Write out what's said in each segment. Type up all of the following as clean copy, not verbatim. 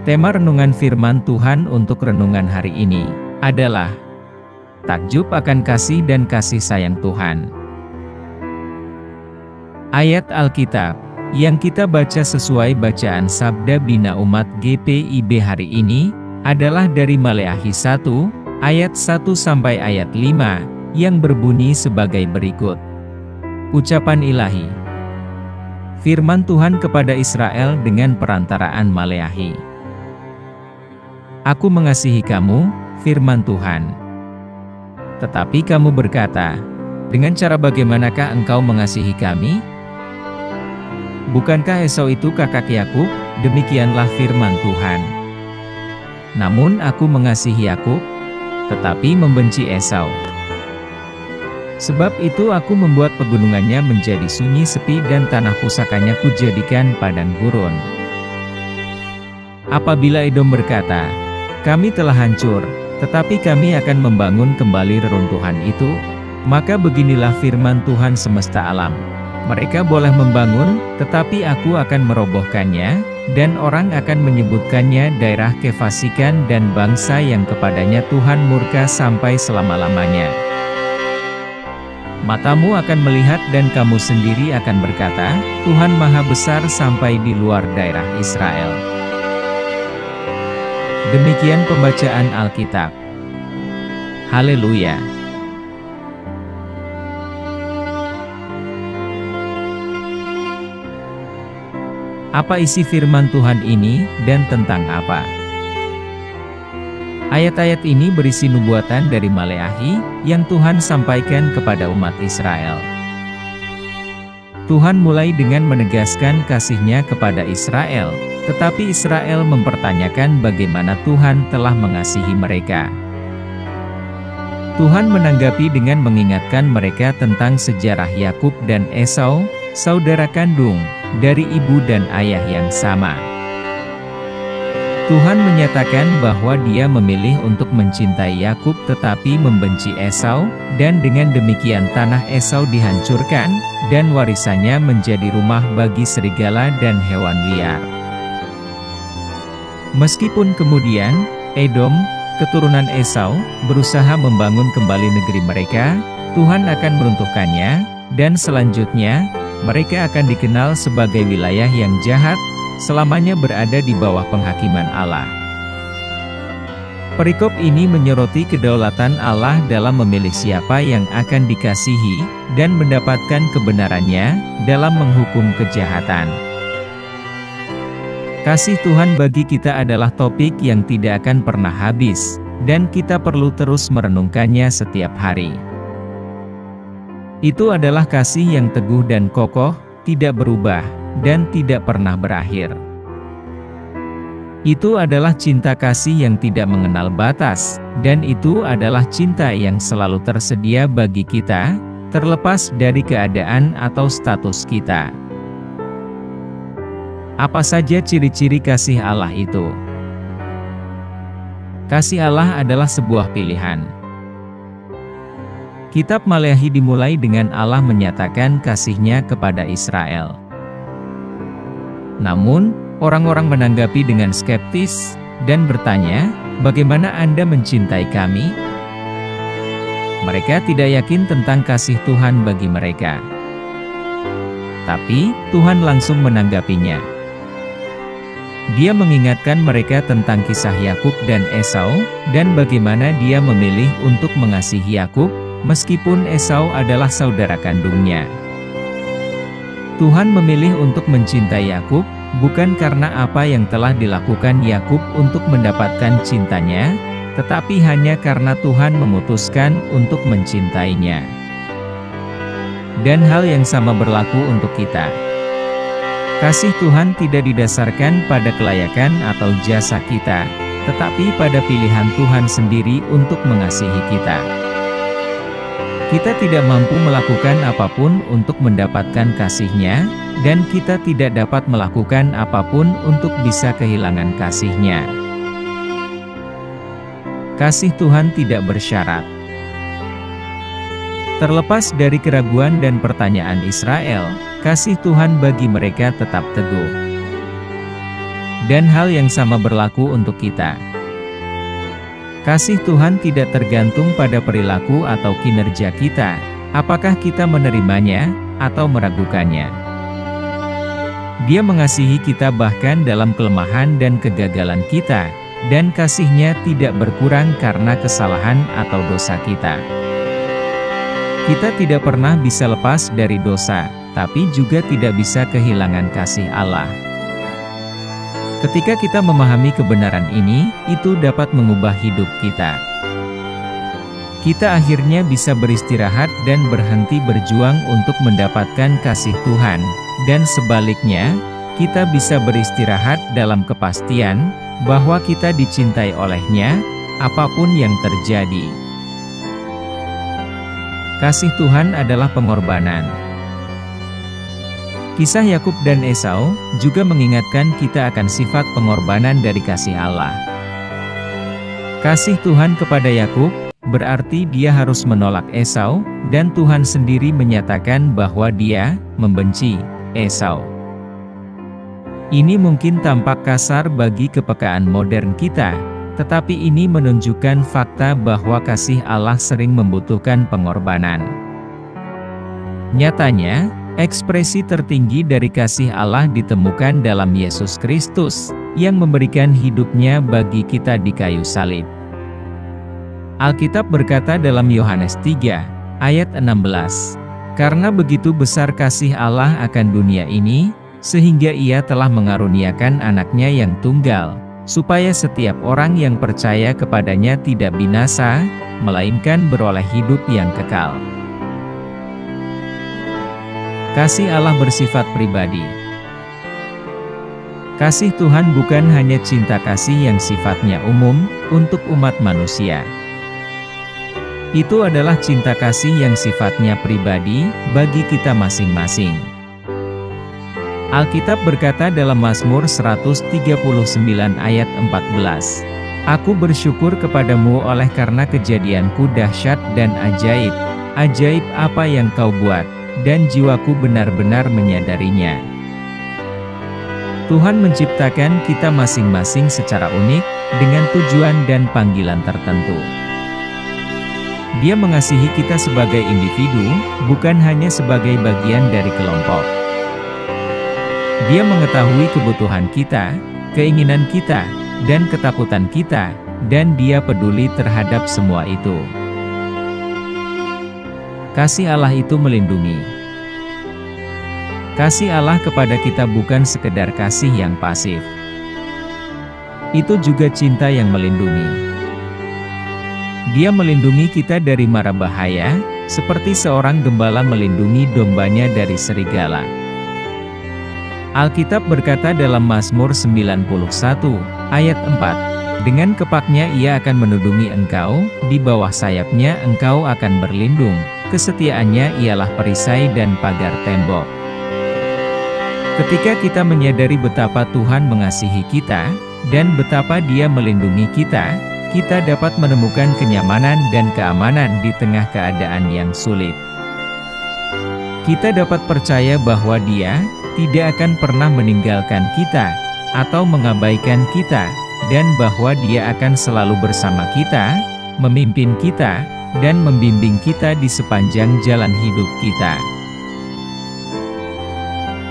Tema renungan firman Tuhan untuk renungan hari ini adalah takjub akan kasih dan kasih sayang Tuhan. Ayat Alkitab yang kita baca sesuai bacaan Sabda Bina Umat GPIB hari ini adalah dari Maleakhi 1 ayat 1 sampai ayat 5 yang berbunyi sebagai berikut. Ucapan ilahi. Firman Tuhan kepada Israel dengan perantaraan Maleakhi. Aku mengasihi kamu, firman Tuhan. Tetapi kamu berkata, dengan cara bagaimanakah engkau mengasihi kami? Bukankah Esau itu kakak Yakub? Demikianlah firman Tuhan. Namun aku mengasihi Yakub, tetapi membenci Esau. Sebab itu aku membuat pegunungannya menjadi sunyi sepi dan tanah pusakanya kujadikan padang gurun. Apabila Edom berkata, kami telah hancur, tetapi kami akan membangun kembali reruntuhan itu, maka beginilah firman Tuhan semesta alam. Mereka boleh membangun, tetapi aku akan merobohkannya, dan orang akan menyebutkannya daerah kefasikan dan bangsa yang kepadanya Tuhan murka sampai selama-lamanya. Matamu akan melihat dan kamu sendiri akan berkata, Tuhan Maha Besar sampai di luar daerah Israel. Demikian pembacaan Alkitab. Haleluya. Apa isi firman Tuhan ini dan tentang apa? Ayat-ayat ini berisi nubuatan dari Maleakhi yang Tuhan sampaikan kepada umat Israel. Tuhan mulai dengan menegaskan kasih-Nya kepada Israel, tetapi Israel mempertanyakan bagaimana Tuhan telah mengasihi mereka. Tuhan menanggapi dengan mengingatkan mereka tentang sejarah Yakub dan Esau, saudara kandung, dari ibu dan ayah yang sama. Tuhan menyatakan bahwa Dia memilih untuk mencintai Yakub tetapi membenci Esau, dan dengan demikian tanah Esau dihancurkan, dan warisannya menjadi rumah bagi serigala dan hewan liar. Meskipun kemudian, Edom, keturunan Esau, berusaha membangun kembali negeri mereka, Tuhan akan meruntuhkannya, dan selanjutnya, mereka akan dikenal sebagai wilayah yang jahat, selamanya berada di bawah penghakiman Allah. Perikop ini menyoroti kedaulatan Allah dalam memilih siapa yang akan dikasihi, dan mendapatkan kebenarannya dalam menghukum kejahatan. Kasih Tuhan bagi kita adalah topik yang tidak akan pernah habis, dan kita perlu terus merenungkannya setiap hari. Itu adalah kasih yang teguh dan kokoh, tidak berubah, dan tidak pernah berakhir. Itu adalah cinta kasih yang tidak mengenal batas, dan itu adalah cinta yang selalu tersedia bagi kita, terlepas dari keadaan atau status kita. Apa saja ciri-ciri kasih Allah itu? Kasih Allah adalah sebuah pilihan. Kitab Maleakhi dimulai dengan Allah menyatakan kasih-Nya kepada Israel. Namun, orang-orang menanggapi dengan skeptis, dan bertanya, bagaimana Anda mencintai kami? Mereka tidak yakin tentang kasih Tuhan bagi mereka. Tapi, Tuhan langsung menanggapinya. Dia mengingatkan mereka tentang kisah Yakub dan Esau, dan bagaimana Dia memilih untuk mengasihi Yakub, meskipun Esau adalah saudara kandungnya. Tuhan memilih untuk mencintai Yakub, bukan karena apa yang telah dilakukan Yakub untuk mendapatkan cintanya, tetapi hanya karena Tuhan memutuskan untuk mencintainya. Dan hal yang sama berlaku untuk kita. Kasih Tuhan tidak didasarkan pada kelayakan atau jasa kita, tetapi pada pilihan Tuhan sendiri untuk mengasihi kita. Kita tidak mampu melakukan apapun untuk mendapatkan kasih-Nya, dan kita tidak dapat melakukan apapun untuk bisa kehilangan kasih-Nya. Kasih Tuhan tidak bersyarat. Terlepas dari keraguan dan pertanyaan Israel, kasih Tuhan bagi mereka tetap teguh. dan hal yang sama berlaku untuk kita. Kasih Tuhan tidak tergantung pada perilaku atau kinerja kita, apakah kita menerimanya atau meragukannya. Dia mengasihi kita bahkan dalam kelemahan dan kegagalan kita, dan kasih-Nya tidak berkurang karena kesalahan atau dosa kita. Kita tidak pernah bisa lepas dari dosa, tapi juga tidak bisa kehilangan kasih Allah. Ketika kita memahami kebenaran ini, itu dapat mengubah hidup kita. Kita akhirnya bisa beristirahat dan berhenti berjuang untuk mendapatkan kasih Tuhan, dan sebaliknya, kita bisa beristirahat dalam kepastian bahwa kita dicintai oleh-Nya, apapun yang terjadi. Kasih Tuhan adalah pengorbanan. Kisah Yakub dan Esau juga mengingatkan kita akan sifat pengorbanan dari kasih Allah. Kasih Tuhan kepada Yakub berarti dia harus menolak Esau, dan Tuhan sendiri menyatakan bahwa dia membenci Esau. Ini mungkin tampak kasar bagi kepekaan modern kita, tetapi ini menunjukkan fakta bahwa kasih Allah sering membutuhkan pengorbanan. Nyatanya, ekspresi tertinggi dari kasih Allah ditemukan dalam Yesus Kristus, yang memberikan hidupnya bagi kita di kayu salib. Alkitab berkata dalam Yohanes 3, ayat 16, "Karena begitu besar kasih Allah akan dunia ini, sehingga Ia telah mengaruniakan anaknya yang tunggal, supaya setiap orang yang percaya kepadanya tidak binasa, melainkan beroleh hidup yang kekal." Kasih Allah bersifat pribadi. Kasih Tuhan bukan hanya cinta kasih yang sifatnya umum untuk umat manusia. Itu adalah cinta kasih yang sifatnya pribadi bagi kita masing-masing. Alkitab berkata dalam Mazmur 139 ayat 14, "Aku bersyukur kepadamu oleh karena kejadianku dahsyat dan ajaib. Ajaib apa yang kau buat, dan jiwaku benar-benar menyadarinya." Tuhan menciptakan kita masing-masing secara unik, dengan tujuan dan panggilan tertentu. Dia mengasihi kita sebagai individu, bukan hanya sebagai bagian dari kelompok. Dia mengetahui kebutuhan kita, keinginan kita, dan ketakutan kita, dan Dia peduli terhadap semua itu. Kasih Allah itu melindungi. Kasih Allah kepada kita bukan sekedar kasih yang pasif. Itu juga cinta yang melindungi. Dia melindungi kita dari mara bahaya, seperti seorang gembala melindungi dombanya dari serigala. Alkitab berkata dalam Mazmur 91, ayat 4, "Dengan kepaknya Ia akan menudungi engkau, di bawah sayapnya engkau akan berlindung, kesetiaannya ialah perisai dan pagar tembok." Ketika kita menyadari betapa Tuhan mengasihi kita, dan betapa Dia melindungi kita dapat menemukan kenyamanan dan keamanan di tengah keadaan yang sulit. Kita dapat percaya bahwa Dia tidak akan pernah meninggalkan kita, atau mengabaikan kita, dan bahwa Dia akan selalu bersama kita, memimpin kita, dan membimbing kita di sepanjang jalan hidup kita.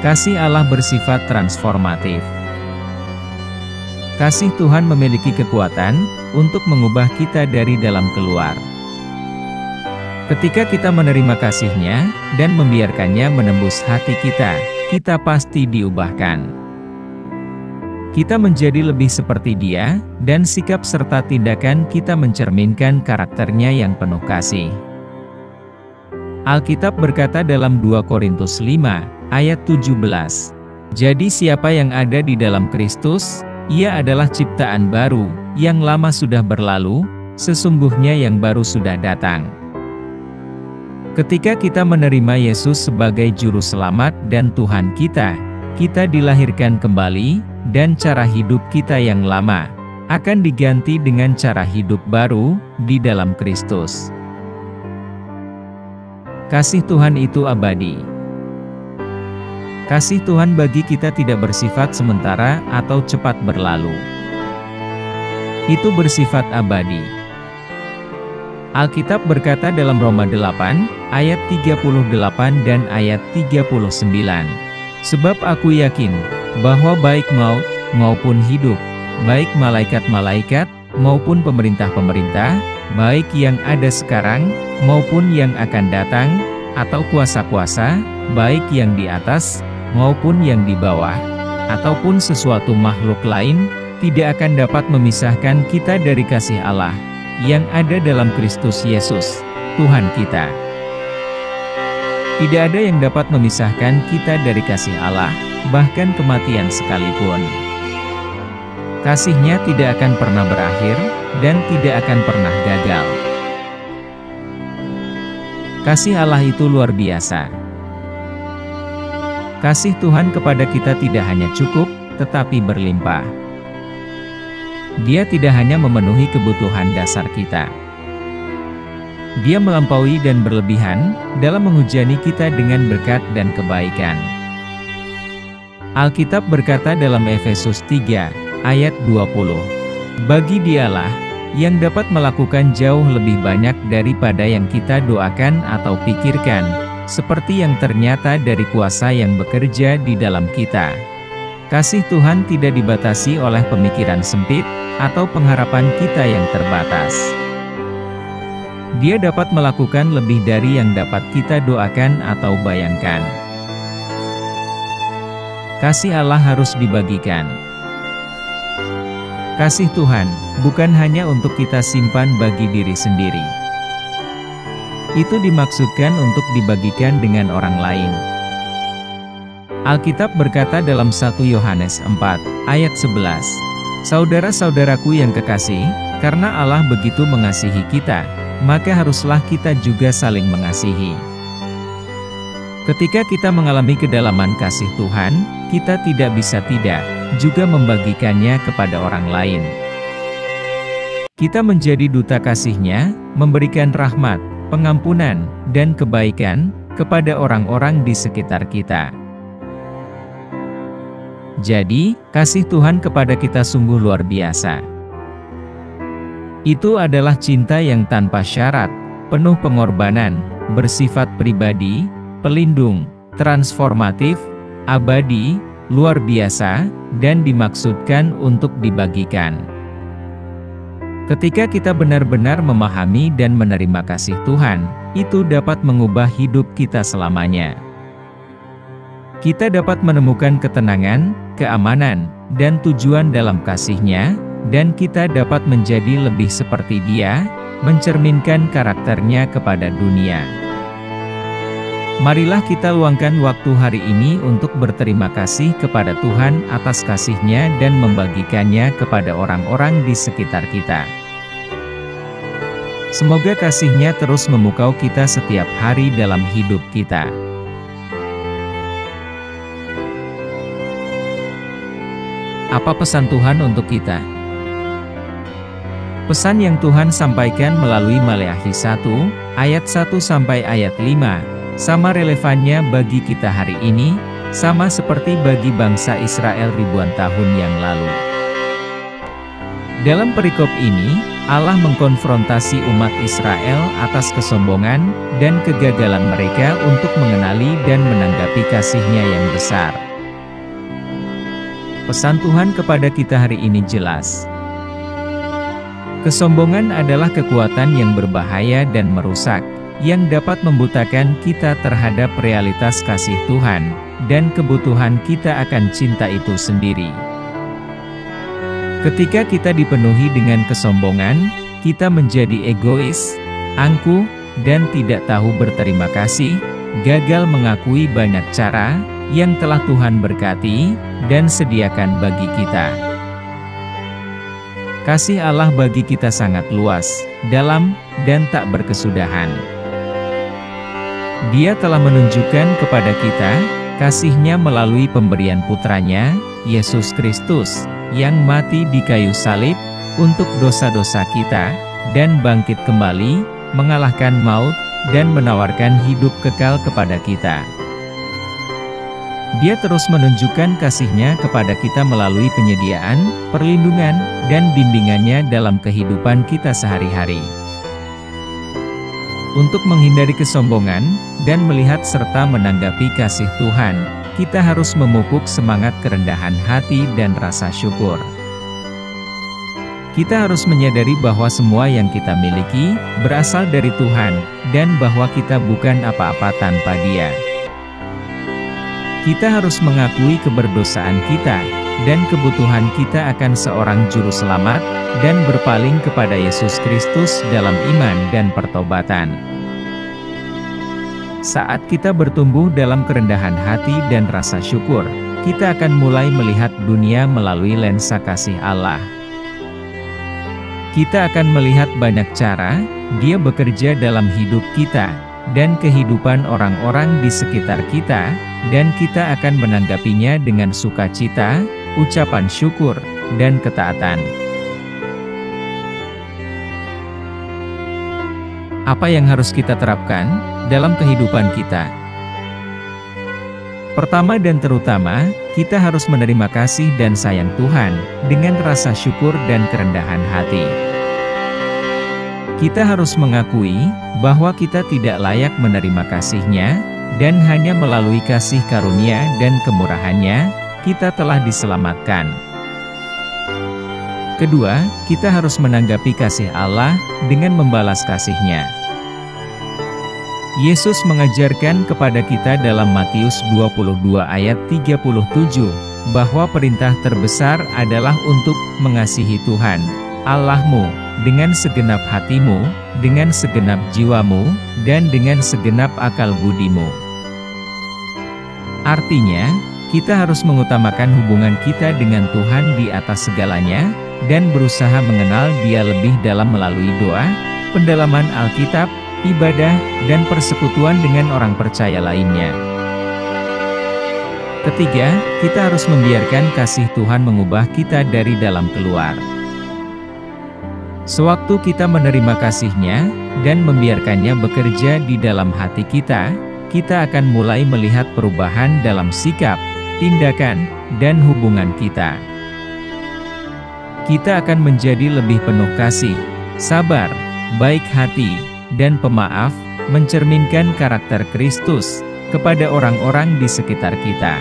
Kasih Allah bersifat transformatif. Kasih Tuhan memiliki kekuatan untuk mengubah kita dari dalam keluar. Ketika kita menerima kasih-Nya dan membiarkannya menembus hati kita pasti diubahkan. Kita menjadi lebih seperti Dia, dan sikap serta tindakan kita mencerminkan karakter-Nya yang penuh kasih. Alkitab berkata dalam 2 Korintus 5, ayat 17, "Jadi siapa yang ada di dalam Kristus, Ia adalah ciptaan baru, yang lama sudah berlalu, sesungguhnya yang baru sudah datang." Ketika kita menerima Yesus sebagai Juru Selamat dan Tuhan kita dilahirkan kembali, dan cara hidup kita yang lama akan diganti dengan cara hidup baru di dalam Kristus. Kasih Tuhan itu abadi. Kasih Tuhan bagi kita tidak bersifat sementara atau cepat berlalu. Itu bersifat abadi. Alkitab berkata dalam Roma 8, ayat 38 dan ayat 39. Sebab aku yakin, bahwa baik maut, maupun hidup, baik malaikat-malaikat, maupun pemerintah-pemerintah, baik yang ada sekarang, maupun yang akan datang, atau kuasa-kuasa, baik yang di atas, maupun yang di bawah, ataupun sesuatu makhluk lain, tidak akan dapat memisahkan kita dari kasih Allah, yang ada dalam Kristus Yesus, Tuhan kita. Tidak ada yang dapat memisahkan kita dari kasih Allah, bahkan kematian sekalipun. Kasih-Nya tidak akan pernah berakhir, dan tidak akan pernah gagal. Kasih Allah itu luar biasa. Kasih Tuhan kepada kita tidak hanya cukup, tetapi berlimpah. Dia tidak hanya memenuhi kebutuhan dasar kita. Dia melampaui dan berlebihan dalam menghujani kita dengan berkat dan kebaikan. Alkitab berkata dalam Efesus 3, ayat 20, bagi Dialah yang dapat melakukan jauh lebih banyak daripada yang kita doakan atau pikirkan, seperti yang ternyata dari kuasa yang bekerja di dalam kita. Kasih Tuhan tidak dibatasi oleh pemikiran sempit atau pengharapan kita yang terbatas. Dia dapat melakukan lebih dari yang dapat kita doakan atau bayangkan. Kasih Allah harus dibagikan. Kasih Tuhan bukan hanya untuk kita simpan bagi diri sendiri. Itu dimaksudkan untuk dibagikan dengan orang lain. Alkitab berkata dalam 1 Yohanes 4, ayat 11, saudara-saudaraku yang kekasih, karena Allah begitu mengasihi kita, maka haruslah kita juga saling mengasihi. Ketika kita mengalami kedalaman kasih Tuhan, kita tidak bisa tidak juga membagikannya kepada orang lain. Kita menjadi duta kasih-Nya, memberikan rahmat, pengampunan, dan kebaikan kepada orang-orang di sekitar kita. Jadi, kasih Tuhan kepada kita sungguh luar biasa. Itu adalah cinta yang tanpa syarat, penuh pengorbanan, bersifat pribadi, pelindung, transformatif, abadi, luar biasa, dan dimaksudkan untuk dibagikan. Ketika kita benar-benar memahami dan menerima kasih Tuhan, itu dapat mengubah hidup kita selamanya. Kita dapat menemukan ketenangan, keamanan, dan tujuan dalam kasih-Nya, dan kita dapat menjadi lebih seperti Dia, mencerminkan karakternya kepada dunia. Marilah kita luangkan waktu hari ini untuk berterima kasih kepada Tuhan atas kasih-Nya dan membagikannya kepada orang-orang di sekitar kita. Semoga kasih-Nya terus memukau kita setiap hari dalam hidup kita. Apa pesan Tuhan untuk kita? Pesan yang Tuhan sampaikan melalui Maleakhi 1, ayat 1 sampai ayat 5, sama relevannya bagi kita hari ini, sama seperti bagi bangsa Israel ribuan tahun yang lalu. Dalam perikop ini, Allah mengkonfrontasi umat Israel atas kesombongan dan kegagalan mereka untuk mengenali dan menanggapi kasih-Nya yang besar. Pesan Tuhan kepada kita hari ini jelas. Kesombongan adalah kekuatan yang berbahaya dan merusak, yang dapat membutakan kita terhadap realitas kasih Tuhan, dan kebutuhan kita akan cinta itu sendiri. Ketika kita dipenuhi dengan kesombongan, kita menjadi egois, angkuh, dan tidak tahu berterima kasih, gagal mengakui banyak cara yang telah Tuhan berkati dan sediakan bagi kita. Kasih Allah bagi kita sangat luas, dalam, dan tak berkesudahan. Dia telah menunjukkan kepada kita kasih-Nya melalui pemberian putranya, Yesus Kristus, yang mati di kayu salib untuk dosa-dosa kita, dan bangkit kembali, mengalahkan maut, dan menawarkan hidup kekal kepada kita. Dia terus menunjukkan kasih-Nya kepada kita melalui penyediaan, perlindungan, dan bimbingannya dalam kehidupan kita sehari-hari. Untuk menghindari kesombongan, dan melihat serta menanggapi kasih Tuhan, kita harus memupuk semangat kerendahan hati dan rasa syukur. Kita harus menyadari bahwa semua yang kita miliki, berasal dari Tuhan, dan bahwa kita bukan apa-apa tanpa Dia. Kita harus mengakui keberdosaan kita, dan kebutuhan kita akan seorang juru selamat, dan berpaling kepada Yesus Kristus dalam iman dan pertobatan. Saat kita bertumbuh dalam kerendahan hati dan rasa syukur, kita akan mulai melihat dunia melalui lensa kasih Allah. Kita akan melihat banyak cara Dia bekerja dalam hidup kita, dan kehidupan orang-orang di sekitar kita, dan kita akan menanggapinya dengan sukacita, ucapan syukur, dan ketaatan. Apa yang harus kita terapkan dalam kehidupan kita? Pertama dan terutama, kita harus menerima kasih dan sayang Tuhan dengan rasa syukur dan kerendahan hati. Kita harus mengakui bahwa kita tidak layak menerima kasih-Nya, dan hanya melalui kasih karunia dan kemurahan-Nya, kita telah diselamatkan. Kedua, kita harus menanggapi kasih Allah dengan membalas kasih-Nya. Yesus mengajarkan kepada kita dalam Matius 22 ayat 37, bahwa perintah terbesar adalah untuk mengasihi Tuhan, Allahmu, dengan segenap hatimu, dengan segenap jiwamu, dan dengan segenap akal budimu. Artinya, kita harus mengutamakan hubungan kita dengan Tuhan di atas segalanya, dan berusaha mengenal Dia lebih dalam melalui doa, pendalaman Alkitab, ibadah, dan persekutuan dengan orang percaya lainnya. Ketiga, kita harus membiarkan kasih Tuhan mengubah kita dari dalam keluar. Sewaktu kita menerima kasih-Nya, dan membiarkannya bekerja di dalam hati kita akan mulai melihat perubahan dalam sikap, tindakan, dan hubungan kita. Kita akan menjadi lebih penuh kasih, sabar, baik hati, dan pemaaf, mencerminkan karakter Kristus kepada orang-orang di sekitar kita.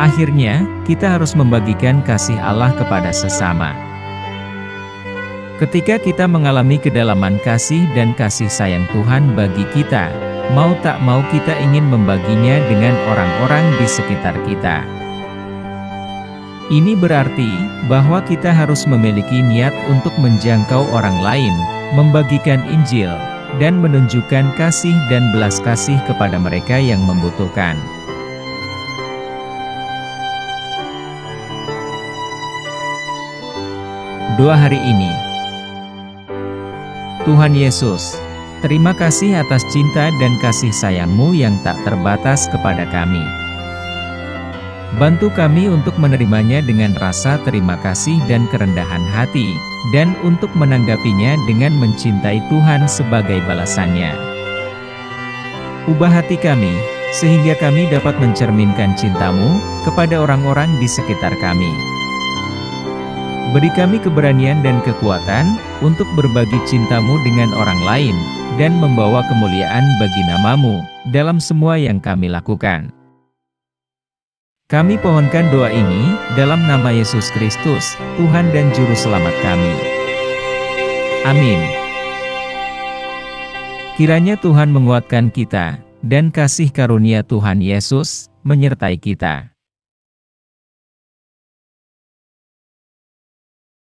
Akhirnya, kita harus membagikan kasih Allah kepada sesama. Ketika kita mengalami kedalaman kasih dan kasih sayang Tuhan bagi kita, mau tak mau kita ingin membaginya dengan orang-orang di sekitar kita. Ini berarti bahwa kita harus memiliki niat untuk menjangkau orang lain, membagikan Injil, dan menunjukkan kasih dan belas kasih kepada mereka yang membutuhkan. Doa hari ini. Tuhan Yesus, terima kasih atas cinta dan kasih sayang-Mu yang tak terbatas kepada kami. Bantu kami untuk menerimanya dengan rasa terima kasih dan kerendahan hati, dan untuk menanggapinya dengan mencintai Tuhan sebagai balasannya. Ubah hati kami, sehingga kami dapat mencerminkan cinta-Mu kepada orang-orang di sekitar kami. Beri kami keberanian dan kekuatan untuk berbagi cinta-Mu dengan orang lain, dan membawa kemuliaan bagi nama-Mu dalam semua yang kami lakukan. Kami pohonkan doa ini dalam nama Yesus Kristus, Tuhan dan Juru Selamat kami. Amin. Kiranya Tuhan menguatkan kita, dan kasih karunia Tuhan Yesus menyertai kita.